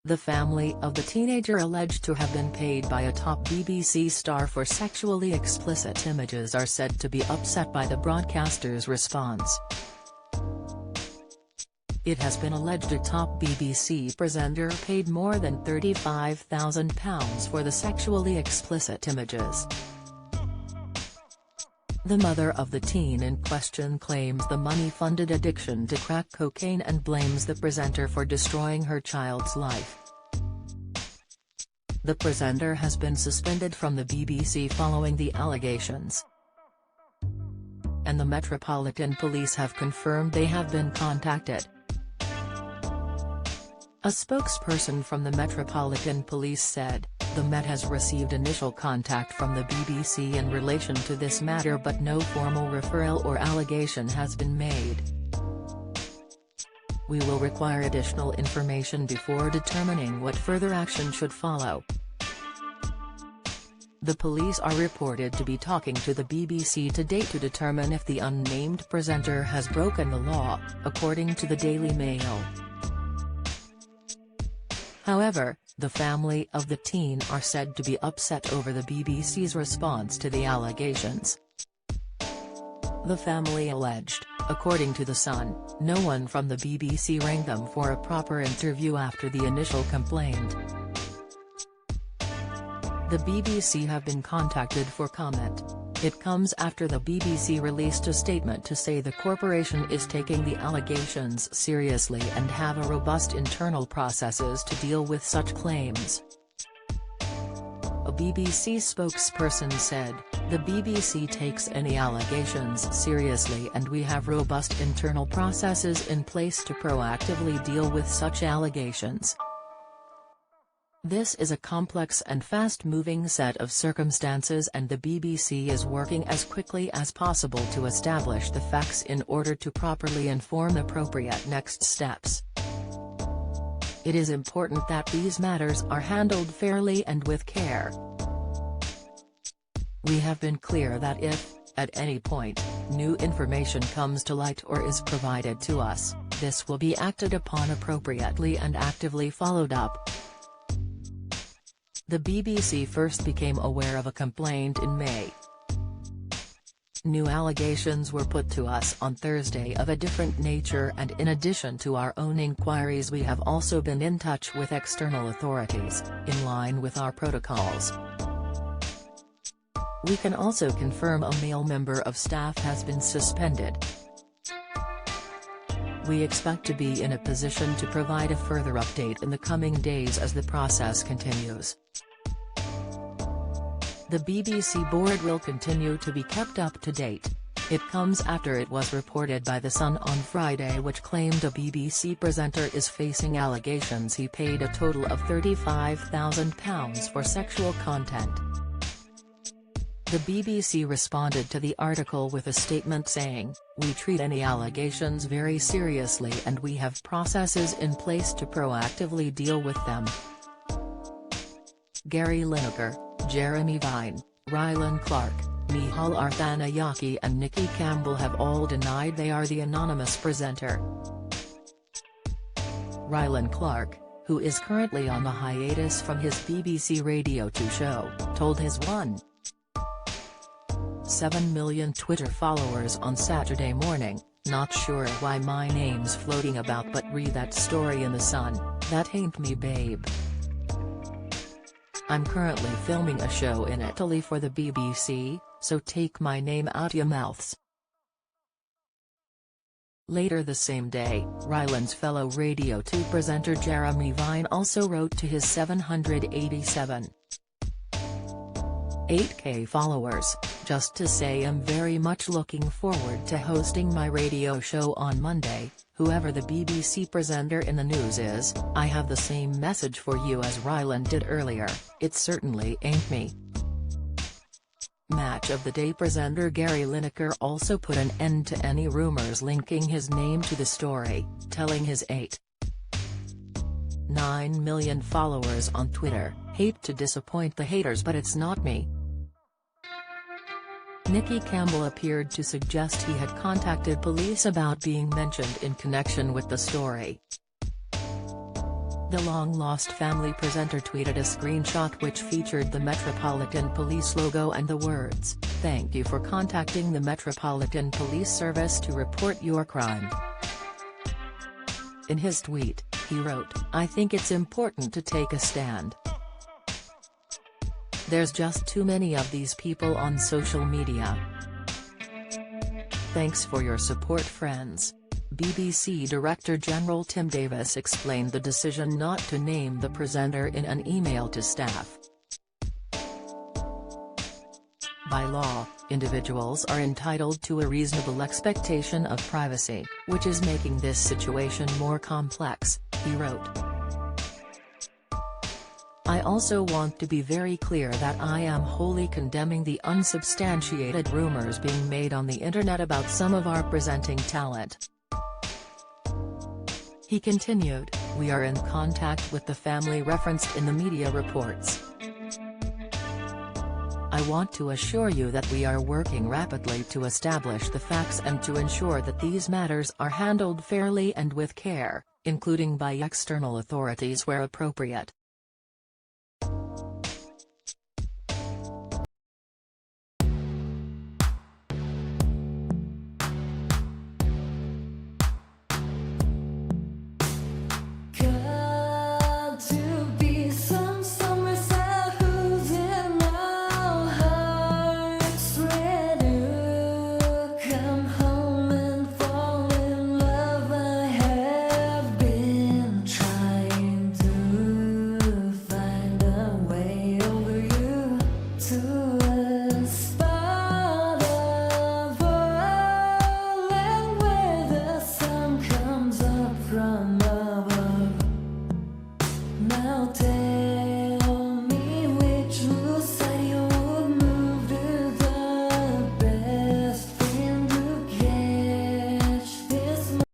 The family of the teenager alleged to have been paid by a top BBC star for sexually explicit images are said to be upset by the broadcaster's response. It has been alleged a top BBC presenter paid more than £35,000 for the sexually explicit images. The mother of the teen in question claims the money funded addiction to crack cocaine and blames the presenter for destroying her child's life. The presenter has been suspended from the BBC following the allegations, and the Metropolitan Police have confirmed they have been contacted. A spokesperson from the Metropolitan Police said, "The Met has received initial contact from the BBC in relation to this matter, but no formal referral or allegation has been made. We will require additional information before determining what further action should follow." The police are reported to be talking to the BBC to date to determine if the unnamed presenter has broken the law, according to the Daily Mail. However, the family of the teen are said to be upset over the BBC's response to the allegations. The family alleged, according to The Sun, no one from the BBC rang them for a proper interview after the initial complaint. The BBC have been contacted for comment. It comes after the BBC released a statement to say the corporation is taking the allegations seriously and have a robust internal processes to deal with such claims. A BBC spokesperson said, "The BBC takes any allegations seriously and we have robust internal processes in place to proactively deal with such allegations. This is a complex and fast-moving set of circumstances and the BBC is working as quickly as possible to establish the facts in order to properly inform appropriate next steps. It is important that these matters are handled fairly and with care. We have been clear that if, at any point, new information comes to light or is provided to us, this will be acted upon appropriately and actively followed up." The BBC first became aware of a complaint in May. New allegations were put to us on Thursday of a different nature, and in addition to our own inquiries we have also been in touch with external authorities, in line with our protocols. We can also confirm a male member of staff has been suspended. We expect to be in a position to provide a further update in the coming days as the process continues. The BBC board will continue to be kept up to date. It comes after it was reported by The Sun on Friday, which claimed a BBC presenter is facing allegations he paid a total of £35,000 for sexual content. The BBC responded to the article with a statement saying, "We treat any allegations very seriously and we have processes in place to proactively deal with them." Gary Lineker, Jeremy Vine, Rylan Clark, Nihal Arthanayake and Nikki Campbell have all denied they are the anonymous presenter. Rylan Clark, who is currently on the hiatus from his BBC Radio 2 show, told his 1.7 million Twitter followers on Saturday morning, "Not sure why my name's floating about, but read that story in The Sun, that ain't me, babe. I'm currently filming a show in Italy for the BBC, so take my name out your mouths." Later the same day, Rylan's fellow Radio 2 presenter Jeremy Vine also wrote to his 787.8k followers, "Just to say I'm very much looking forward to hosting my radio show on Monday. Whoever the BBC presenter in the news is, I have the same message for you as Rylan did earlier, it certainly ain't me." Match of the Day presenter Gary Lineker also put an end to any rumors linking his name to the story, telling his 8.9 million followers on Twitter, "Hate to disappoint the haters but it's not me." Nikki Campbell appeared to suggest he had contacted police about being mentioned in connection with the story. The long-lost family presenter tweeted a screenshot which featured the Metropolitan Police logo and the words, "Thank you for contacting the Metropolitan Police Service to report your crime." In his tweet, he wrote, "I think it's important to take a stand. There's just too many of these people on social media. Thanks for your support, friends." BBC Director General Tim Davis explained the decision not to name the presenter in an email to staff. By law, individuals are entitled to a reasonable expectation of privacy, which is making this situation more complex, he wrote. "I also want to be very clear that I am wholly condemning the unsubstantiated rumors being made on the internet about some of our presenting talent." He continued, "We are in contact with the family referenced in the media reports. I want to assure you that we are working rapidly to establish the facts and to ensure that these matters are handled fairly and with care, including by external authorities where appropriate."